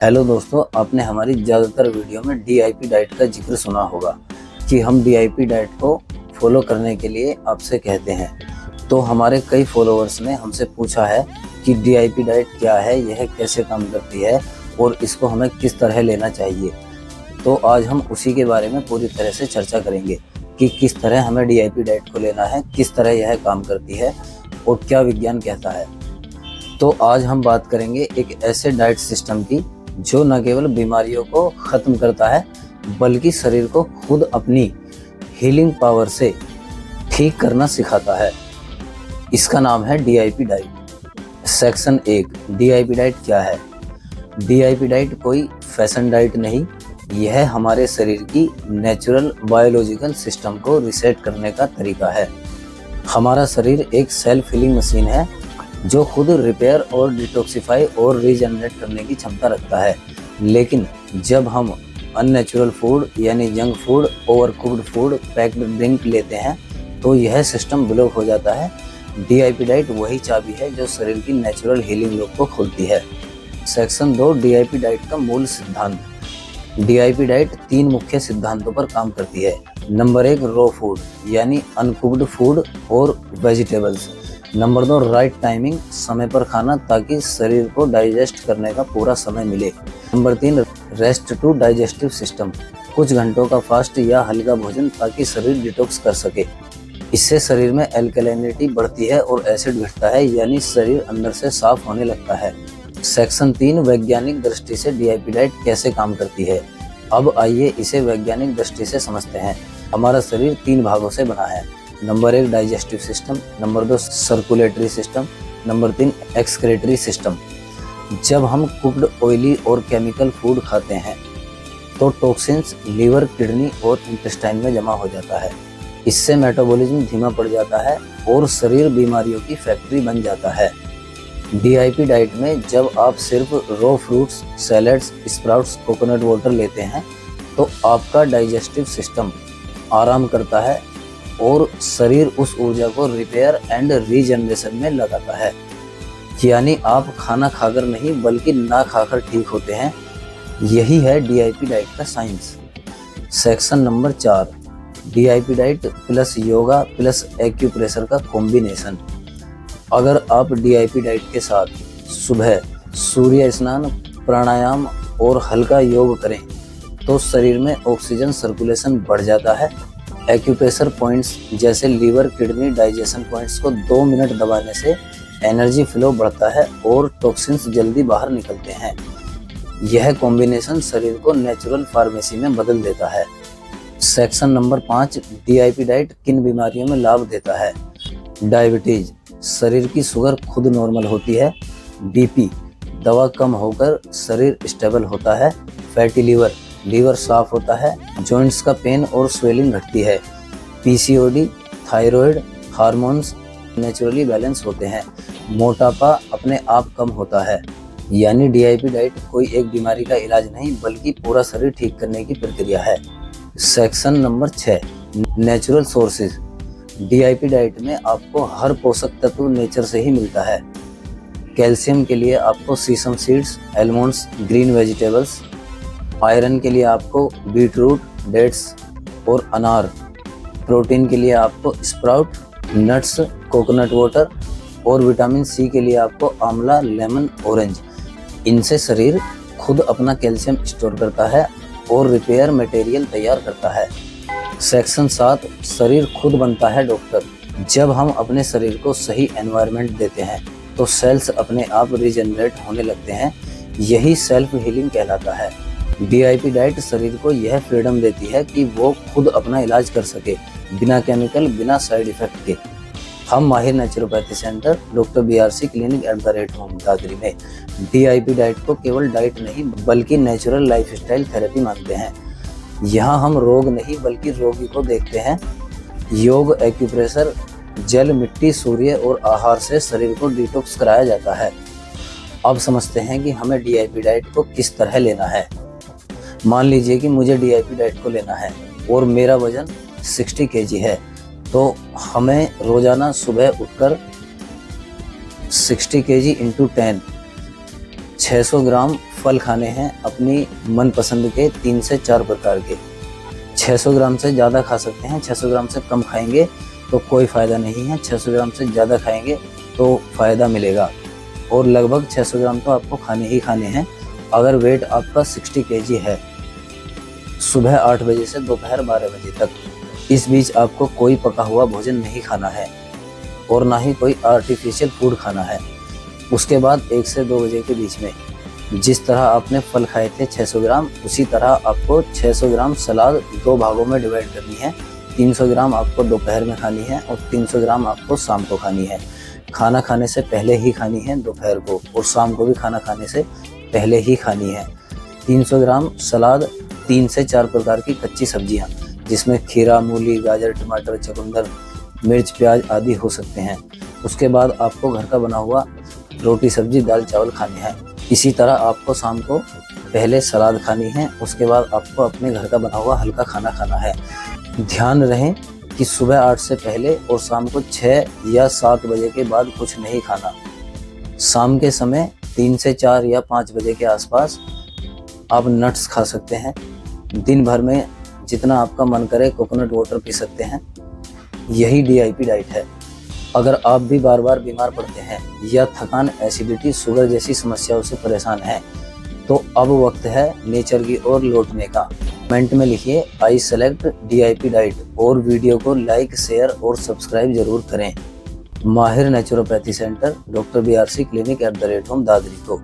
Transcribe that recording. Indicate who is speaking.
Speaker 1: Hello दोस्तों, आपने हमारी ज़्यादातर वीडियो में डीआईपी डाइट का जिक्र सुना होगा कि हम डीआईपी डाइट को फॉलो करने के लिए आपसे कहते हैं। तो हमारे कई फॉलोअर्स ने हमसे पूछा है कि डीआईपी डाइट क्या है, यह कैसे काम करती है और इसको हमें किस तरह लेना चाहिए। तो आज हम उसी के बारे में पूरी तरह से चर्चा करेंगे कि किस तरह हमें डीआईपी डाइट को लेना है, किस तरह यह काम करती है और क्या विज्ञान कहता है। तो आज हम बात करेंगे एक ऐसे डाइट सिस्टम की जो न केवल बीमारियों को ख़त्म करता है बल्कि शरीर को खुद अपनी हीलिंग पावर से ठीक करना सिखाता है। इसका नाम है DIP diet. Section 1, DIP diet क्या है। डीआईपी डाइट कोई फैशन डाइट नहीं, यह हमारे शरीर की नेचुरल बायोलॉजिकल सिस्टम को रीसेट करने का तरीका है। हमारा शरीर एक सेल्फ हीलिंग मशीन है जो खुद रिपेयर और डिटॉक्सिफाई और रीजनरेट करने की क्षमता रखता है। लेकिन जब हम अननेचुरल फूड यानी junk food, ओवरकुक्ड food, packed drink लेते हैं तो यह सिस्टम ब्लॉक हो जाता है। डीआईपी डाइट वही चाबी है जो शरीर की नेचुरल हीलिंग लूप को खोलती है। सेक्शन 2, डीआईपी डाइट का मूल सिद्धांत। डीआईपी डाइट 3 मुख्य सिद्धांतों पर काम करती है। नंबर 1, रॉ फूड यानी अनकुक्ड फूड और वेजिटेबल्स। नंबर 2, राइट टाइमिंग, समय पर खाना ताकि शरीर को डाइजेस्ट करने का पूरा समय मिले। Number 3, rest to digestive system, कुछ घंटों का फास्ट या हल्का भोजन ताकि शरीर डिटॉक्स कर सके। इससे शरीर में एल्कलाइनिटी बढ़ती है और एसिड घटता है यानी शरीर अंदर से साफ होने लगता है। सेक्शन 3, वैज्ञानिक दृष्टि से डीआईपी डाइट कैसे काम करती है। अब आइए इसे वैज्ञानिक दृष्टि से समझते हैं। हमारा शरीर 3 भागों से बना है। Number 1, digestive system, number 2, circulatory system, number 3, excretory system. जब हम कुक्ड, ऑयली और केमिकल फूड खाते हैं तो टॉक्सिन्स लीवर, किडनी और इंटेस्टाइन में जमा हो जाता है। इससे मेटाबॉलिज्म धीमा पड़ जाता है और शरीर बीमारियों की फैक्ट्री बन जाता है। डीआईपी डाइट में जब आप सिर्फ raw fruits, salads, sprouts, coconut water लेते हैं तो आपका डाइजेस्टिव सिस्टम आराम करता है और शरीर उस ऊर्जा को रिपेयर एंड रीजनरेशन में लगाता है। यानी आप खाना खाकर नहीं बल्कि ना खाकर ठीक होते हैं। यही है डीआईपी डाइट का science. Section number 4, DIP diet plus yoga plus acupressure का कॉम्बिनेशन। अगर आप डीआईपी डाइट के साथ सुबह सूर्य स्नान, प्राणायाम और हल्का योग करें तो शरीर में ऑक्सीजन सर्कुलेशन बढ़ जाता है। एक्यूप्रेशर पॉइंट्स जैसे लीवर, किडनी, डाइजेशन पॉइंट्स को 2 मिनट दबाने से एनर्जी फ्लो बढ़ता है और टॉक्सिन्स जल्दी बाहर निकलते हैं। यह कॉम्बिनेशन शरीर को नेचुरल फार्मेसी में बदल देता है। सेक्शन नंबर 5, डीआईपी डाइट किन बीमारियों में लाभ देता है। डायबिटीज, शरीर की शुगर खुद नॉर्मल होती है। बीपी, दवा कम होकर शरीर स्टेबल होता है। फैटी लिवर, लीवर साफ होता है। जॉइंट्स का पेन और स्वेलिंग घटती है। PCOD, thyroid hormones naturally balance होते हैं। मोटापा अपने आप कम होता है। यानी डीआईपी डाइट कोई एक बीमारी का इलाज नहीं बल्कि पूरा शरीर ठीक करने की प्रक्रिया है। Section number 6, natural sources. DIP diet में आपको हर पोषक तत्व नेचर से ही मिलता है। कैल्शियम के लिए आपको sesame seeds, almonds, green vegetables. Iron के लिए आपको बीटरूट, डेट्स और अनार। प्रोटीन के लिए आपको स्प्राउट, नट्स, कोकोनट वाटर और विटामिन सी के लिए आपको आंवला, लेमन, ऑरेंज। इनसे शरीर खुद अपना कैल्शियम स्टोर करता है और रिपेयर मटेरियल तैयार करता है। सेक्शन 7, शरीर खुद बनता है डॉक्टर। जब हम अपने शरीर को सही एनवायरनमेंट देते हैं तो सेल्स अपने आप रीजनरेट होने लगते हैं। यही सेल्फ हीलिंग कहलाता है। डीआईपी डाइट शरीर को यह फ्रीडम देती है कि वो खुद अपना इलाज कर सके, बिना केमिकल, बिना साइड इफेक्ट के। हम माहिर naturopathy centre doctor BRC clinic @home Dadri में डीआईपी डाइट को केवल डाइट नहीं बल्कि नेचुरल लाइफस्टाइल थेरेपी मानते हैं। यहाँ हम रोग नहीं बल्कि रोगी को देखते हैं। योग, एक्यूप्रेशर, जल, मिट्टी, सूर्य और आहार से शरीर को डिटॉक्स कराया जाता है। अब समझते हैं कि हमें डीआईपी डाइट को किस तरह लेना है। मान लीजिए कि मुझे डीआईपी डाइट को लेना है और मेरा वजन 60 kg है, तो हमें रोजाना सुबह उठकर 60 kg × 10 600 ग्राम फल खाने हैं अपनी मनपसंद के 3 से 4 प्रकार के। 600 ग्राम से ज़्यादा खा सकते हैं, 600 ग्राम से कम खाएंगे तो कोई फ़ायदा नहीं है, 600 ग्राम से ज़्यादा खाएंगे तो फ़ायदा मिलेगा। और लगभग 600 ग्राम तो आपको खाने ही खाने हैं। अगर वेट आपका 60 kg है, सुबह 8 बजे से दोपहर 12 बजे तक, इस बीच आपको कोई पका हुआ भोजन नहीं खाना है और ना ही कोई आर्टिफिशियल फूड खाना है। उसके बाद 1 से 2 बजे के बीच में जिस तरह आपने फल खाए थे 600 ग्राम, उसी तरह आपको 600 ग्राम सलाद 2 भागों में डिवाइड करनी है। 300 ग्राम आपको दोपहर में खानी है और 300 ग्राम आपको शाम को खानी है। खाना खाने से पहले ही खानी है दोपहर को, और शाम को भी खाना खाने से पहले ही खानी है। 300 ग्राम सलाद, 3 से 4 प्रकार की कच्ची सब्जियां, जिसमें खीरा, मूली, गाजर, टमाटर, चुकंदर, मिर्च, प्याज आदि हो सकते हैं। उसके बाद आपको घर का बना हुआ रोटी, सब्जी, दाल, चावल खाने हैं। इसी तरह आपको शाम को पहले सलाद खानी है, उसके बाद आपको अपने घर का बना हुआ हल्का खाना खाना है। ध्यान रहे कि सुबह 8 से पहले और शाम को 6 या 7 बजे के बाद कुछ नहीं खाना। शाम के समय 3 से 4 या 5 बजे के आसपास आप नट्स खा सकते हैं। दिन भर में जितना आपका मन करे कोकोनट वाटर पी सकते हैं। यही DIP डाइट है। अगर आप भी बार बार बीमार पड़ते हैं या थकान, एसिडिटी, शुगर जैसी समस्याओं से परेशान हैं, तो अब वक्त है नेचर की ओर लौटने का। कमेंट में लिखिए आई सेलेक्ट DIP डाइट और वीडियो को लाइक, शेयर और सब्सक्राइब जरूर करें। माहिर naturopathy centre, doctor BRC clinic @ home, Dadri को।